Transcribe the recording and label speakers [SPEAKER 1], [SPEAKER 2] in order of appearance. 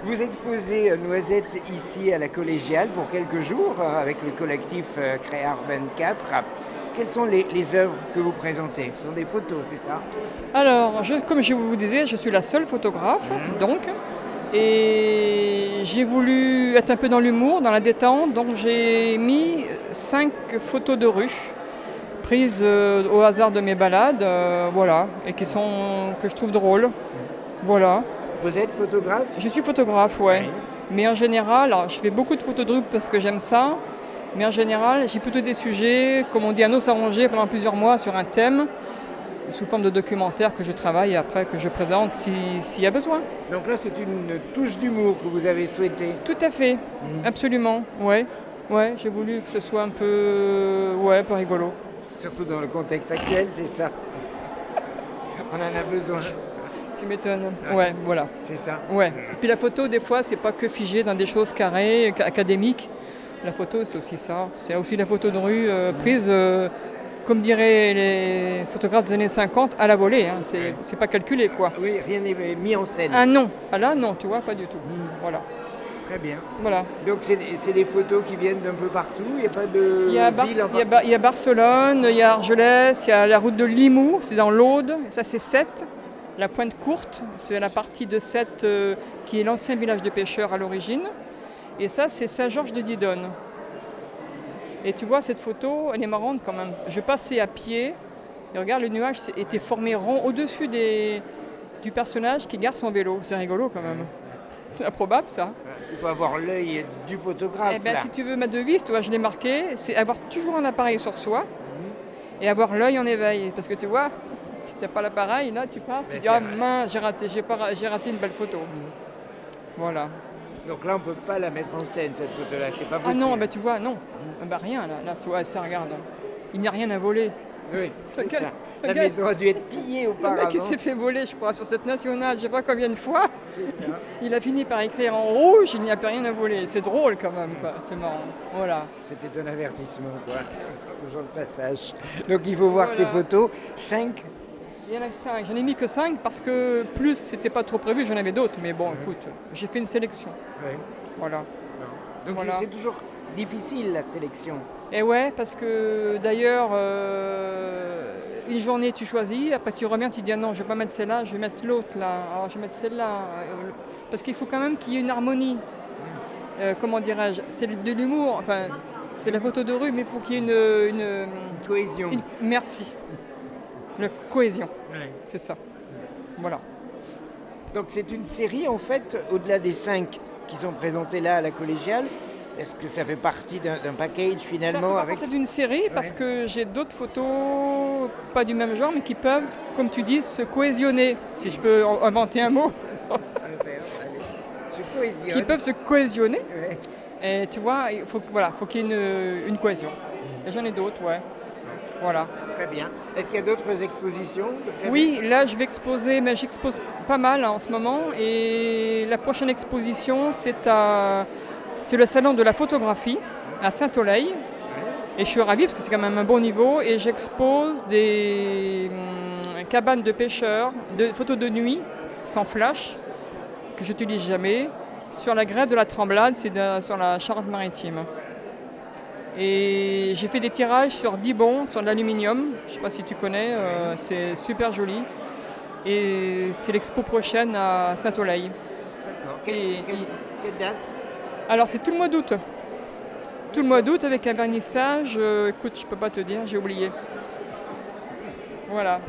[SPEAKER 1] Vous exposez Noisettes ici à la Collégiale pour quelques jours avec le collectif Créart 24. Quelles sont les œuvres que vous présentez? Ce sont des photos, c'est ça?
[SPEAKER 2] Alors, comme je vous disais, je suis la seule photographe, donc, et j'ai voulu être un peu dans l'humour, dans la détente, donc j'ai mis 5 photos de rue prises au hasard de mes balades, voilà, et que je trouve drôles, voilà.
[SPEAKER 1] Vous êtes photographe?
[SPEAKER 2] Je suis photographe, ouais,
[SPEAKER 1] Oui.
[SPEAKER 2] mais en général, alors, je fais beaucoup de photos de rue parce que j'aime ça, mais en général, j'ai plutôt des sujets, comme on dit, à nos s'arranger pendant plusieurs mois sur un thème, sous forme de documentaire que je travaille et après que je présente s'il y a besoin.
[SPEAKER 1] Donc là, c'est une touche d'humour que vous avez souhaité.
[SPEAKER 2] Tout à fait, absolument, ouais. Ouais, j'ai voulu que ce soit un peu rigolo.
[SPEAKER 1] Surtout dans le contexte actuel, c'est ça. On en a besoin.
[SPEAKER 2] Tu m'étonnes. Ouais, voilà.
[SPEAKER 1] C'est ça.
[SPEAKER 2] Ouais. Et puis la photo, des fois, c'est pas que figé dans des choses carrées, académiques. La photo, c'est aussi ça. C'est aussi la photo de rue prise, comme diraient les photographes des années 50, à la volée. Hein. C'est pas calculé, quoi.
[SPEAKER 1] Oui, rien n'est mis en scène.
[SPEAKER 2] Ah non. Ah là, non, tu vois, pas du tout. Voilà.
[SPEAKER 1] Très bien.
[SPEAKER 2] Voilà.
[SPEAKER 1] Donc c'est des photos qui viennent d'un peu partout. Il n'y a pas de
[SPEAKER 2] Il y a,
[SPEAKER 1] ville en
[SPEAKER 2] il y a Barcelone, il y a Argelès, il y a la route de Limoux, c'est dans l'Aude, ça c'est Sète. La Pointe Courte, c'est la partie de Sète qui est l'ancien village de pêcheurs à l'origine. Et ça c'est Saint-Georges de Didonne. Et tu vois cette photo, elle est marrante quand même. Je passais à pied et regarde, le nuage était formé rond au-dessus du personnage qui garde son vélo. C'est rigolo quand même. C'est improbable ça.
[SPEAKER 1] Il faut avoir l'œil du photographe.
[SPEAKER 2] Eh ben,
[SPEAKER 1] là.
[SPEAKER 2] si tu veux ma devise, toi, je l'ai marqué, c'est avoir toujours un appareil sur soi et avoir l'œil en éveil. Parce que tu vois, si tu n'as pas l'appareil, là tu passes, tu
[SPEAKER 1] Mais
[SPEAKER 2] dis
[SPEAKER 1] c'est
[SPEAKER 2] ah
[SPEAKER 1] vrai.
[SPEAKER 2] mince, j'ai raté une belle photo. Voilà.
[SPEAKER 1] Donc là, on ne peut pas la mettre en scène, cette photo-là. C'est pas
[SPEAKER 2] Ah
[SPEAKER 1] possible.
[SPEAKER 2] non, bah tu vois, non. Ah bah rien là, toi, ça regarde. Il n'y a rien à voler.
[SPEAKER 1] Oui, c'est
[SPEAKER 2] Regarde,
[SPEAKER 1] ça. La
[SPEAKER 2] regarde.
[SPEAKER 1] maison a dû être pillée
[SPEAKER 2] Le
[SPEAKER 1] auparavant.
[SPEAKER 2] mec il s'est fait voler, je crois, sur cette nationale, je sais pas combien de fois.
[SPEAKER 1] C'est ça.
[SPEAKER 2] Il a fini par écrire en rouge, il n'y a plus rien à voler. C'est drôle quand même, quoi. C'est marrant. Voilà.
[SPEAKER 1] C'était un avertissement, quoi, aux gens de passage. Donc il faut voir
[SPEAKER 2] Voilà.
[SPEAKER 1] ces photos. 5.
[SPEAKER 2] Il y en a que 5. J'en ai mis que 5 parce que plus c'était pas trop prévu, j'en avais d'autres. Mais bon, écoute, j'ai fait une sélection.
[SPEAKER 1] Oui.
[SPEAKER 2] Voilà.
[SPEAKER 1] Donc
[SPEAKER 2] Voilà.
[SPEAKER 1] c'est toujours difficile, la sélection.
[SPEAKER 2] Et ouais, parce que d'ailleurs, une journée tu choisis, après tu reviens, tu dis ah non, je vais pas mettre celle-là, je vais mettre l'autre là, alors je vais mettre celle-là. Parce qu'il faut quand même qu'il y ait une harmonie. Comment dirais-je? C'est de l'humour, enfin, c'est la photo de rue, mais il faut qu'il y ait
[SPEAKER 1] Cohésion.
[SPEAKER 2] merci. La cohésion,
[SPEAKER 1] Ouais.
[SPEAKER 2] c'est ça. Voilà.
[SPEAKER 1] Donc c'est une série, en fait, au-delà des 5 qui sont présentés là à la Collégiale. Est-ce que ça fait partie d'un package finalement
[SPEAKER 2] Ça
[SPEAKER 1] avec...
[SPEAKER 2] fait d'une série parce que j'ai d'autres photos, pas du même genre, mais qui peuvent, comme tu dis, se cohésionner, si je peux inventer un mot,
[SPEAKER 1] Je cohésionne.
[SPEAKER 2] qui peuvent se cohésionner.
[SPEAKER 1] Ouais.
[SPEAKER 2] Et tu vois, faut qu'il y ait une cohésion. Et j'en ai d'autres, ouais. Voilà.
[SPEAKER 1] Très bien. Est-ce qu'il y a d'autres expositions de prévues?
[SPEAKER 2] Oui, là je vais exposer, mais j'expose pas mal en ce moment. Et la prochaine exposition, c'est le salon de la photographie à Saint-Oleil. Et je suis ravie parce que c'est quand même un bon niveau. Et j'expose des cabanes de pêcheurs, de photos de nuit, sans flash, que j'utilise jamais, sur la grève de la Tremblade, sur la Charente-Maritime. Et j'ai fait des tirages sur Dibon, sur de l'aluminium. Je ne sais pas si tu connais, c'est super joli. Et c'est l'expo prochaine à Saint-Oleil.
[SPEAKER 1] D'accord.
[SPEAKER 2] Et-
[SPEAKER 1] Quelle date?
[SPEAKER 2] Alors c'est tout le mois d'août. Tout le mois d'août avec un vernissage, écoute, je peux pas te dire, j'ai oublié. Voilà.